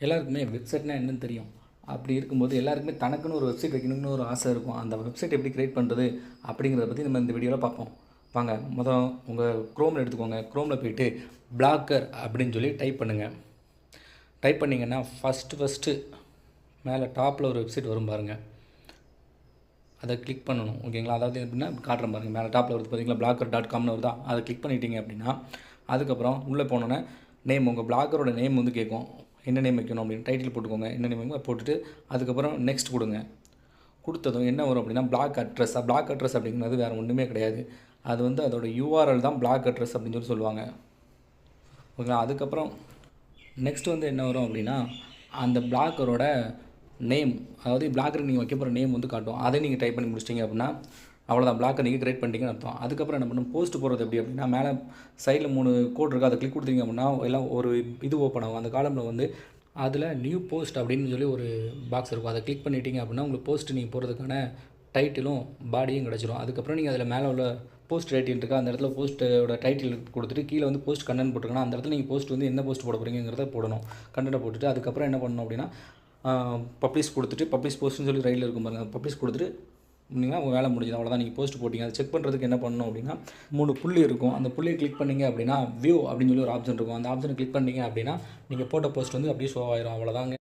எல்லாருக்குமே வெப்சைட்னா என்னன்னு தெரியும். அப்படி இருக்கும்போது எல்லாருக்குமே தனக்குன்னு ஒரு வெப்சைட் வைக்கணும்னு ஒரு ஆசை இருக்கும். அந்த வெப்சைட் எப்படி கிரியேட் பண்ணுறது அப்படிங்கிறத பற்றி நம்ம இந்த வீடியோவில் பார்ப்போம். வாங்க உங்கள் க்ரோமில் எடுத்துக்கோங்க. க்ரோமில் போயிட்டு பிளாக்கர் அப்படின்னு சொல்லி டைப் பண்ணுங்கள். டைப் பண்ணிங்கன்னா ஃபஸ்ட்டு மேலே டாப்பில் ஒரு வெப்சைட் வரும் பாருங்கள். அதை கிளிக் பண்ணணும். ஓகேங்களா? அதாவது எப்படின்னா காட்டுறேன் பாருங்கள். மேலே டாப்பில் வருது பார்த்தீங்களா, பிளாக்கர்.comனு வருதா, அதை கிளிக் பண்ணிட்டீங்க அப்படின்னா அதுக்கப்புறம் உள்ளே போனோன்னே நேம், உங்கள் பிளாக்கரோட நேம் வந்து கேட்கும். என்ன நேம் வைக்கணும் அப்படின்னு டைட்டில் போட்டுக்கோங்க. என்ன நேம் வைக்கணும் போட்டுட்டு அதுக்கப்புறம் நெக்ஸ்ட் கொடுங்க. கொடுத்ததும் என்ன வரும் அப்படின்னா பிளாக் அட்ரஸ் அப்படிங்கிறது வேறு ஒன்றுமே கிடையாது. அது வந்து அதோட யூஆர்எல் தான் பிளாக் அட்ரஸ் அப்படின்னு சொல்லி சொல்லுவாங்க. ஓகேங்களா? அதுக்கப்புறம் நெக்ஸ்ட் வந்து என்ன வரும் அப்படின்னா அந்த பிளாக்கரோட நேம், அதாவது பிளாக்கருக்கு நீங்கள் வைக்க போகிற நேம் வந்து காட்டும். அதை நீங்கள் டைப் பண்ணி முடிச்சிட்டிங்க அப்படின்னா அவ்வளோதான், பிளாக்கை நீங்கள் கிரியேட் பண்ணிட்டீங்கன்னு அர்த்தம். அதுக்கப்புறம் என்ன பண்ணணும், போஸ்ட் போடுறது எப்படி அப்படின்னா மேலே சைடில் 3 கோட் இருக்குது. அதை கிளிக் கொடுத்தீங்க அப்படின்னா எல்லாம் ஒரு இது ஓப்பன் ஆகும். அந்த காலமில் வந்து அதில் நியூ போஸ்ட் அப்படின்னு சொல்லி ஒரு பாக்ஸ் இருக்கும். அதை கிளிக் பண்ணிட்டீங்க அப்படின்னா உங்களுக்கு போஸ்ட் நீங்கள் போடுறதுக்கான டைட்டிலும் பாடியும் கிடச்சிரும். அதுக்கப்புறம் நீங்கள் அதில் மேலே உள்ள போஸ்ட் டைட்டில் இருக்கா, அந்த இடத்துல போஸ்ட்டோட டைட்டில் கொடுத்துட்டு கீழே வந்து போஸ்ட் கண்டென்ட் போட்டுருக்கணும். அந்த இடத்துல நீங்கள் போஸ்ட் வந்து என்ன போஸ்ட் போட போகிறீங்கிறத போடணும். கண்டென்ட்டை போட்டுட்டு அதுக்கப்புறம் என்ன பண்ணணும் அப்படின்னா பப்ளிஷ் கொடுத்துட்டு, பப்ளிஷ் போஸ்ட்னு சொல்லி ரைட்டில் இருக்கும் பாருங்கள், பப்ளிஷ் கொடுத்துட்டு நீங்கள் உங்கள் வேலை முடிஞ்சது, அவ்வளோதான். நீங்கள் போஸ்ட் போட்டிங்க. அதை செக் பண்ணுறதுக்கு என்ன பண்ணணும் அப்படின்னா 3 புள்ளி இருக்கும். அந்த புள்ளியை கிளிக் பண்ணிங்க அப்படின்னா வியூ அப்படின்னு சொல்லி ஒரு ஆப்ஷன் இருக்கும். அந்த ஆப்ஷனை கிளிக் பண்ணிங்க அப்படின்னா நீங்கள் போட்ட போஸ்ட் வந்து அப்படியே ஷோ ஆயிரும். அவ்வளோதாங்க.